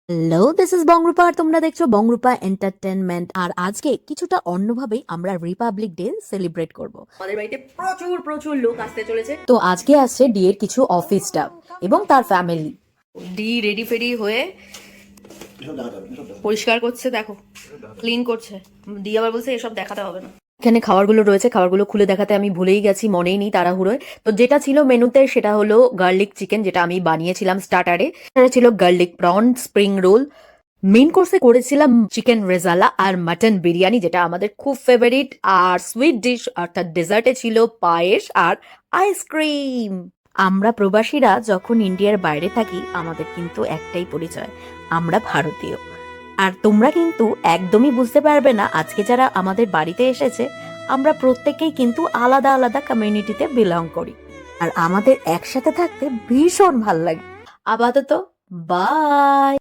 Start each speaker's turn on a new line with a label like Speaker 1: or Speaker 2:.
Speaker 1: Hello, this is বংরূপা আর তোমরা দেখছো বংরূপা entertainment. আর আজকে কিছুটা অন্যভাবেই আমরা রিপাবলিক ডে সেলিব্রেট করব।
Speaker 2: আমাদের বাড়িতে প্রচুর প্রচুর লোক আসতে চলেছে।
Speaker 1: তো আজকে আসছে ডি এর কিছু অফিস স্টাফ এবং তার ফ্যামিলি।
Speaker 2: ডি রেডি ফেডি হয়ে পরিষ্কার করছে, দেখো ক্লিন করছে। ডি আবার বলছে এসব দেখাতে হবে না।
Speaker 1: এখানে খাবারগুলো রয়েছে, খাবারগুলো খুলে দেখাতে আমি ভুলেই গেছি, মনেই নেই তাড়াহুড়োয়। তো যেটা ছিল মেনুতে সেটা হলো গার্লিক চিকেন, যেটা আমি বানিয়েছিলাম স্টার্টারে। সেটা ছিল garlic prawn, spring roll. Main কোর্সে করেছিলাম চিকেন রেজালা আর মাটন বিরিয়ানি, যেটা আমাদের খুব ফেভারিট। আর সুইট ডিশ অর্থাৎ ডেজার্টে ছিল পায়েস আর আইসক্রিম। আমরা প্রবাসীরা যখন ইন্ডিয়ার বাইরে থাকি আমাদের কিন্তু একটাই পরিচয়, আমরা ভারতীয়। আর তোমরা কিন্তু একদমই বুঝতে পারবে না, আজকে যারা আমাদের বাড়িতে এসেছে আমরা প্রত্যেকেই কিন্তু আলাদা আলাদা কমিউনিটিতে বিলং করি। আর আমাদের একসাথে থাকতে ভীষণ ভাল লাগে। আপাতত বাই।